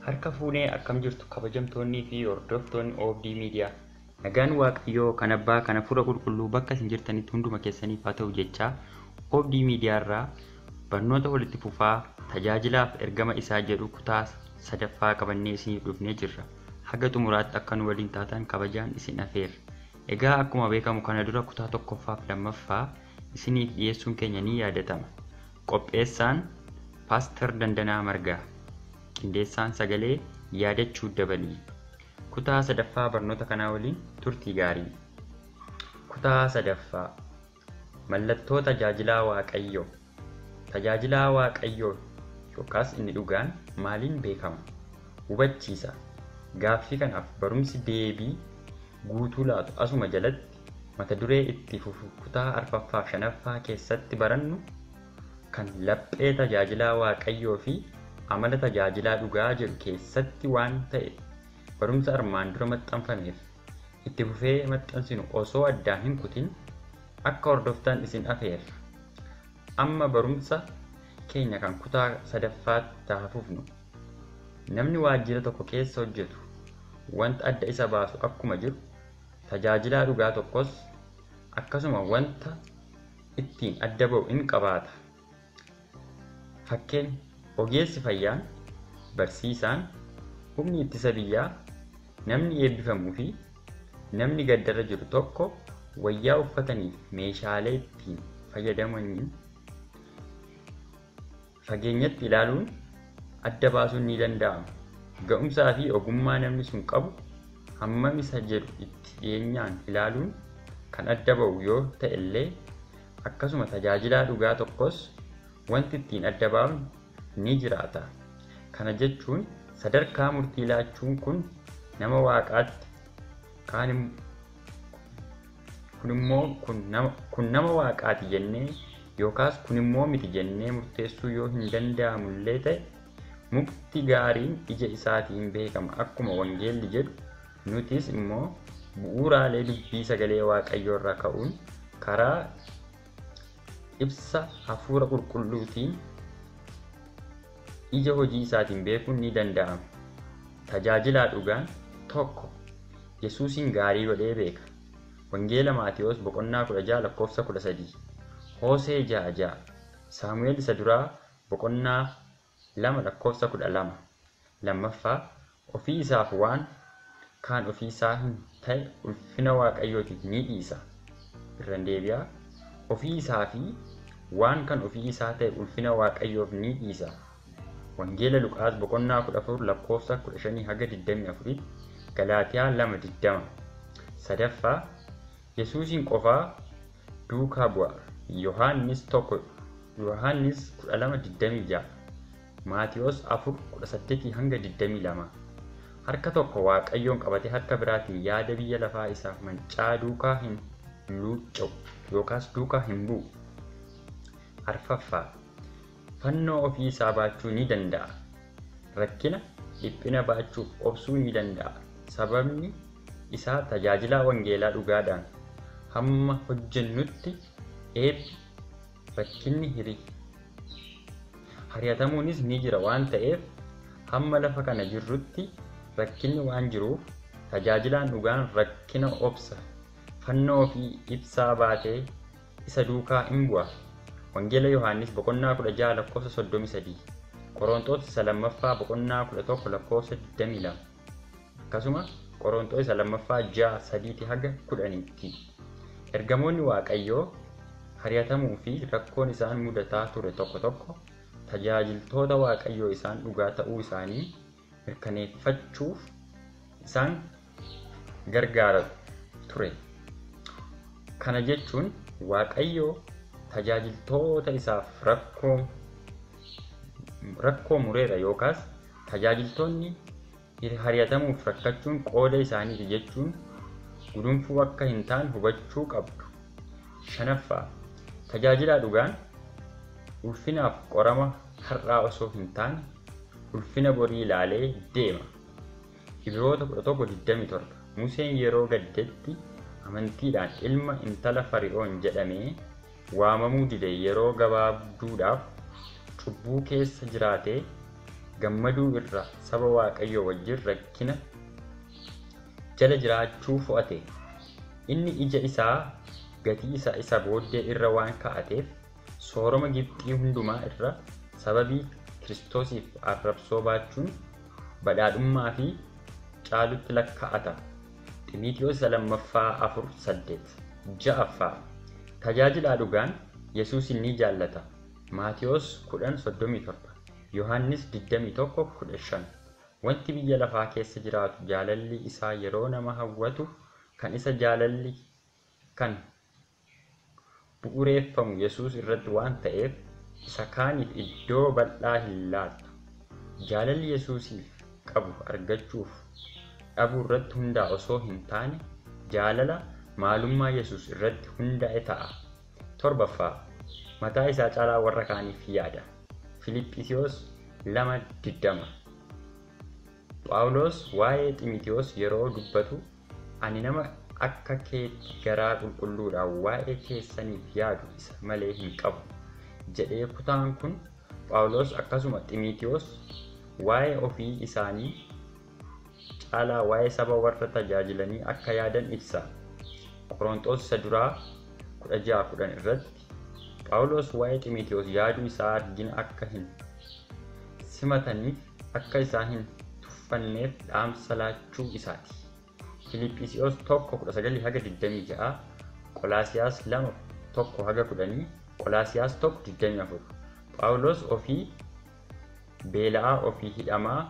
Harka fuunee akkam jirtu kabajamtoonnii fi hordoftoonni OBD Media. Nagaan Waaqayyoo kan Abbaa kan Hafuura Qulqulluu bakka isin jirtanitti hunduma keessaniif haa ta'u jechaa OBD Media irraa barnoota walitti fufaa tajaajilaaf ergama isaa jedhu kutaa sadaffaa qabannee isiniif dhufnee jirra. Haga xumuraatti akka nu waliin taatan kabajaan isin afeerra. Egaa akkuma beekamu kana dura kutaa tokkoffaa fi lammaffaa isiniif dhiyeessuun keenya ni yaadatama. Qopheessaan Pstr Dandanaa Margaa. Qindeessaan sagalee yaadachuu dabalii. Kutaa sadaffaa barnoota kanaa waliin turtii gaarii. Kutaa sadaffaa mallattoo tajaajilaa Waaqayyoo. Tajaajilaa Waaqayyoo yookaas inni dhugaan maaliin beekama? Hubachiisa. Gaaffii kanaaf barumsi deebii guutuu laatu asuma jalatti mata duree itti fufu kutaa arfaffaa fi shanaffaa keessatti barannu kan laphee tajaajilaa Waaqayyoo fi amala tajaajilaa dhugaa jedhu keessatti waan ta'e barumsa armaan dura maxxanfameef itti fufee maxxansinu osoo addaan hin kutin akka hordoftan isin afeerra. Amma barumsa keenya kan kutaa sadaffaatti haa fufnu. Namni waajjira tokko keessa hojjetu wanta adda isa baasu akkuma jiru tajaajilaa dhugaa tokkos akkasuma wanta ittiin adda ba'u in qabaata. Fakkeen ogeessi fayyaan, barsiisaan, humni ittisa biyyaa, namni eebbifamuu fi namni gaddarra jiru tokko wayyaa uffataniif meeshaalee ittiin fayyadamaniin fageenyatti ilaaluun adda baasuun ni danda'ama. Ga'umsaa fi ogummaa namni sun qabu hammam isa jedhu itti dhiyeenyaan ilaaluun kan adda ba'u yoo ta'e illee akkasuma tajaajilaa dhugaa tokkos wanti ittiin adda baafnu ni jiraata. Kana jechuun sadarkaa murtii laachuun kun nama waaqaatti kun nama waaqaati jennee yookaas kun immoo miti jennee murteessuu yoo hin danda'amullee ta'e mukti gaariin ija isaatiin beekama akkuma wangeelli jedhu. Nutis immoo bu'uuraalee dubbii sagalee Waaqayyoo irraa ka'uun karaa ibsa hafuura qulqulluutiin ija hojii isaatiin beekuun ni danda'ama. Tajaajilaa dhugaan tokko Yesuusin gaarii godhee beeka. Wangeela Maatiyos boqonnaa 16 lakkoofsa 13, Hoosee 6:6, Saamu'eel isa duraa boqonnaa 2 lakkoofsa 12. Lammaffaa ofii isaaf waan kaan ofii isaa hin ta'e ulfina Waaqayyootiif ni dhiisa. Irraan deebi'aa ofii isaa fi waan kan ofii isaa ta'e ulfina Waaqayyoof ni dhiisa. Wangeela Luqaas boqonnaa 14 lakkoofsa 15 haga 24, Galaatiyaa 2:20. Sadaffaa Yesuusin qofaa duukaa bu'a. Yohaannis 12:26, Maatiyos 4:18 hanga 22. Harka tokko Waaqayyoon qabatee harka biraatiin yaada biyya lafaa isaaf mancaa duukaa hin luucca'u yookaas duukaa hin bu'u. Arfaffaa fannoo ofii isaa baachuu ni danda'a. Rakkina dhiphina baachuuf obsuu ni danda'a. Sababni isaa tajaajilaa wangeelaa dhugaadhaan hamma hojjennutti rakkinni hiriyatamuunis ni jira waan ta'eef hamma lafa kana jirrutti rakkinni waan jiruuf tajaajilaan dhugaan rakkina obsa fannoo ofii ibsaa baatee isa duukaa hin bu'a. Wangeela Yohaannis boqonnaa 16 lakkoofsa 33, Qorontos isa lammaffaa boqonnaa 11 lakkoofsa 22, akkasuma Qorontos isa lammaffaa 6:3 haga 10. Ergamoonni Waaqayyoo hariyatamuu fi rakkoon isaan mudataa ture tokko tokko tajaajiltoota Waaqayyoo isaan dhugaa ta'uu isaanii mirkaneeffachuuf isaan gargaara ture. Kana jechuun Waaqayyoo tajaajiltoota isaaf rakkoo mureera yookaas tajaajiltoonni hariyatamuuf rakkachuun qooda isaaniiti jechuun gudunfuu akka hin taane hubachuu qabdu. Shanaffaa tajaajilaa dhugaan ulfinaaf qorama har'aa osoo hin taane ulfina borii ilaalee deema. Ibroota 11:27, Museen yeroo gaddetti amantiidhaan ilma intala Fari'oon jedhamee waamamuu dide yeroo gabaabduudhaaf cubbuu keessa jiraatee gammaduu irraa saba Waaqayyoo wajjin rakkina jala jiraachuu fo'ate. Inni ija isaa gatii isaa isa booddee irra waan kaa'ateef sooroma Gibxii hundumaa irra sababii Kiristoosiif arrabsoo baachuun badhaadhummaa fi caalutti lakkaa'ata. Xiimotewos 2:4-8. 6. Tajaajilaa dhugaan Yesuus ni jaallata. Maatewos 10:37. Yohannis 21:15. Wanti biyya lafaa keessa jiraatu jaalalli isaa yeroo nama hawwatu kan isa jaalalli kan bu'uureeffamu Yesuus irratti waan ta'eef isa kaaniif iddoo bal'aa hin laatu. Jaalalli Yesuusiif qabu argachuuf dhabuu irratti hundaa'e osoo hin taane jaalala maalummaa Yesuus irratti hundaa'e ta'a. 7. Mataa isaa caalaa warra kaaniif yaada. Fiiliphisiyuus 2:20. Phaawulos waa'ee Xiimotewos yeroo dubbatu ani nama akka keetti garaa qulqulluudhaan waa'ee keessaniif yaadu isa malee hin qabu jedhee. Kutaan kun Phaawulos akkasuma Xiimotewos waa'ee ofii isaanii caalaa waa'ee saba warra tajaajilanii akka yaadan ibsa. Qorontos 1:16-10 irratti Phaawulos waa'ee Xiimotewos yaaduu isaa argina akka hin simataniif akka isaan hin tuffanneef dhaamsa laachuu isaati. Fiiliphisiyuus 1:19-26, Qolaasiyaas 2:1-10, Qolaasiyaas 1:24. Phaawulos ofii beela'aa, ofii hidhamaa,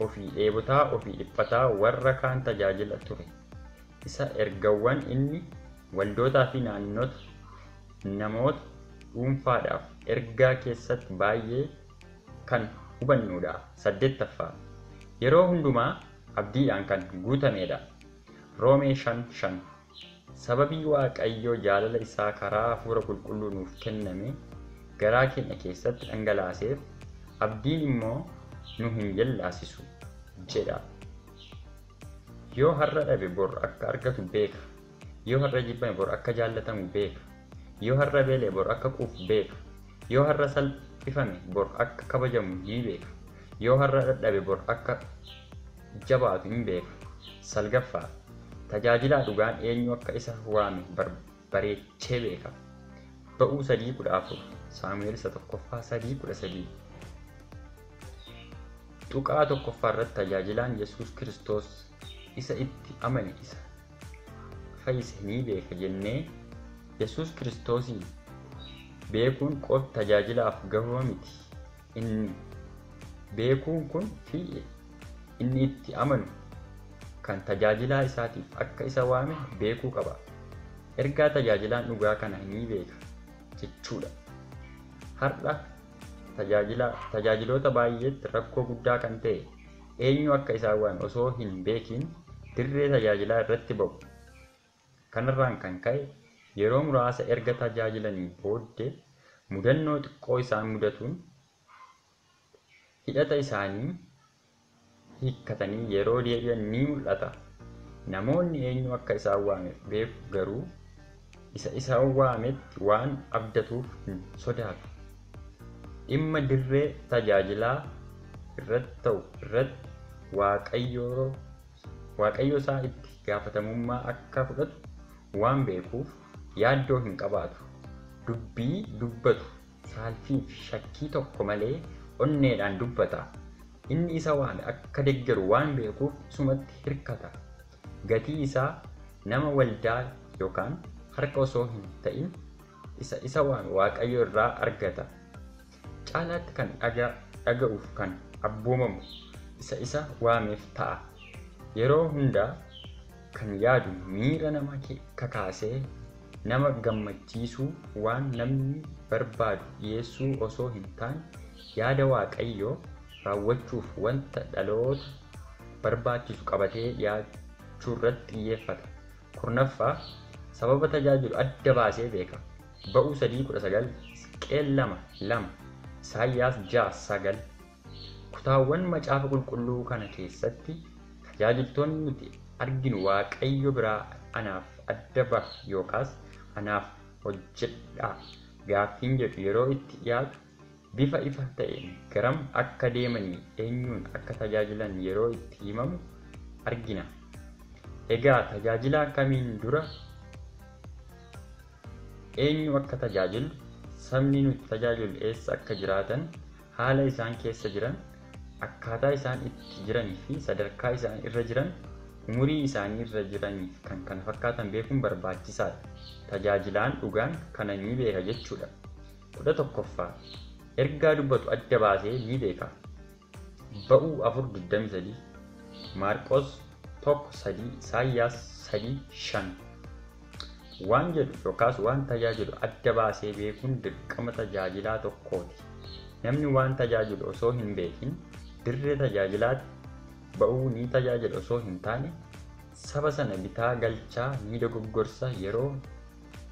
ofii dheebotaa, ofii dhiphataa warra kaan tajaajila ture. Isa ergawwan inni waldootaa fi namoota dhuunfaadhaaf ergaa keessatti baay'ee kan hubannudha. 8. Yeroo hundumaa abdiidhaan kan guutamedha. Roomee 5:5. Sababii Waaqayyoo jaalala isaa karaa Hafuura Qulqulluu nuuf kenname garaa keenya keessatti dhangalaaseef abdiin immoo nu hin jallaasisu jedha. Yoo har'a dhabe bor akka argatu beeka. Yoo har'a jibbame bor akka jaallatamu beeka. Yoo har'a beele bor akka quufu beeka. Yoo har'a salphifame bor akka kabajamu ni beeka. Yoo har'a dadhabe bor akka jabaatu hin beeka. 9. Tajaajilaa dhugaan eenyu akka isa waame bareechee beeka. Ba'uu 3:14. Saamu'eel 1:3-13. Tuqaa 1 irratti tajaajilaan Yesuus Kiristoos isa itti amane isa fayyise ni beeka jennee Yesuus Kiristoosin beekuun qofa tajaajilaaf gahuu miti. Inni beekuun kun fi inni itti amanu kan tajaajilaa isaatiif akka isa waame beekuu qaba. Ergaa tajaajilaan dhugaa kana ni beeka jechuudha. Har'a tajaajiloota baay'eetti rakkoo guddaa kan ta'e eenyu akka isaan waame osoo hin beekin dirree tajaajilaa irratti ba'u. Kanarraan kan ka'e yeroo muraasa erga tajaajilanii booddee mudannoo xiqqoo isaan mudatuun hidhata isaanii hiikkatanii yeroo deebi'an ni mul'ata. Namoonni eenyu akka isaan waameef beeku garuu isa isaan waametti waan abdatuuf hin sodaatu. Dhimma dirree tajaajilaa irratti ta'u irratti Waaqayyo isaa itti gaafatamummaa akka fudhatu waan beekuuf yaaddoo hin qabaatu. Dubbii dubbatu saalfii fi shakkii tokko malee onneedhaan dubbata. Inni isa waame akka deeggaru waan beekuuf isumatti hirkata. Gatii isaa nama waldaa yookaan harka osoo hin ta'in isa waame Waaqayyo irraa argata. Caalaatti kan dhaga'uuf kan abboomamu isa waameef ta'a. Yeroo hundaa kan yaadu miira nama kakaasee nama gammachiisuu waan namni barbaadu dhiyeessuu osoo hin taane yaada Waaqayyoo raawwachuuf wanta dhaloota barbaachisu qabatee dhiyaachuu irratti xiyyeeffata. 9. Sababa tajaajilu adda baasee beeka. Ba'uu 3:19, Hisqeel 2:2, Isaayyaas 6:9. Kutaawwan macaafa qulqulluu kana keessatti tajaajiltoonni nuti arginu Waaqayyo biraa anaaf adda ba'a yookaas anaaf hojjedhaa gaaffiin jedhu yeroo itti dhiyaatu bifa ifa ta'een garam akka deemanii eenyuun akka tajaajilan yeroo itti himamu argina. Egaa tajaajilaa kamiin dura eenyu akka tajaajilu, sabni nuti tajaajilu eessa akka jiraatan, haala isaan keessa jiran, akkaataa isaan itti jiranii fi sadarkaa isaan irra jiran, umurii isaanii irra jiranii fi kan kana fakkaatan beekuun barbaachisaadha. Tajaajilaan dhugaan kana ni beeka jechuudha. 11ffaa ergaa dubbatu adda baasee ni beeka. Ba'uu 4:23, Maarqos 1:3, Isaayyaas 3:5. Waan jedhu yookaas waan tajaajilu adda baasee beekuun dirqama tajaajilaa tokkooti. Namni waan tajaajilu osoo hin beekin dirree tajaajilaatti ba'uu ni tajaajila osoo hin taane saba sana bitaa galchaa ni dogoggorsa, yeroo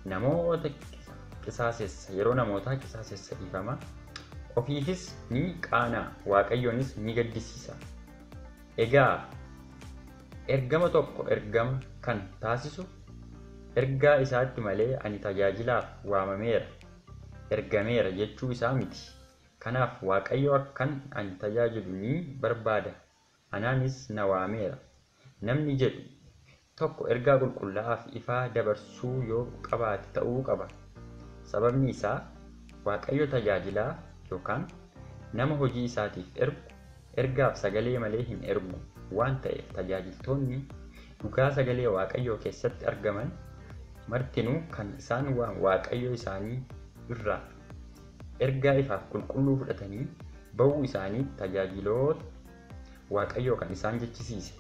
namootaa qisaasessa dhiifama. Ofiifis ni qaanaa, Waaqayyoonis ni gaddisiisa. Egaa ergama tokko ergama kan taasisu ergaa isaatti malee ani tajaajilaaf waamameera, ergameera jechuu isaa miti. Kanaaf Waaqayyo akkan ani tajaajilu ni barbaada, anaanis na waameera. Namni jedhu tokko ergaa qulqullaa'aa fi ifaa dabarsuu yoo qabaate ta'uu qaba. Sababni isaa Waaqayyo tajaajilaa yookaan nama hojii isaatiif ergu ergaaf sagalee malee hin ergu waan ta'eef tajaajiltoonni dhugaa sagalee Waaqayyoo keessatti argaman martinuu kan isaan Waaqayyo isaanii irraa ergaa ifaaf qulqulluu fudhatanii ba'uu isaanii tajaajiloota Waaqayyoo kan isaan jechisiise.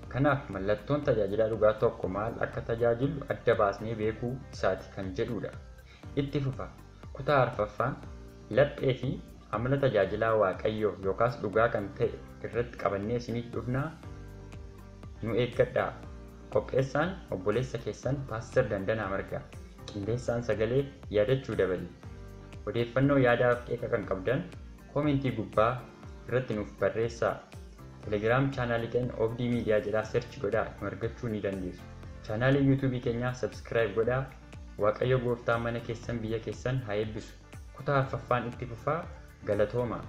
Kanaaf mallattoon tajaajilaa dhugaa tokko maal akka tajaajilu adda baasnee beekuu isaati kan jedhudha. Itti fufa. Kutaa 4ffaan laphee fi amala tajaajilaa Waaqayyoo yookaas dhugaa kan ta'e irratti qabannee isiniif dhufnaa. Nu eeggadhaa. Qopheessaan obboleessa keessan Pstr Dandanaa Margaa. Qindeessaan sagalee yaadachuu dabali. Odeeffannoo yaadaaf qeeqa kan qabdan koomentii gubbaa irratti nuuf barreessaa. Telegram chaanaalii keenya Obdii Miidiyaa jedhaa search godhaa nu argachuu ni dandeessu. Chaanaalii YouTube keenyaa subscribe godhaa. Waaqayyo gooftaa mana keessan biyya keessan haa eebbisu. Kutaa 4ffaan itti fufaa. Galatoomaa.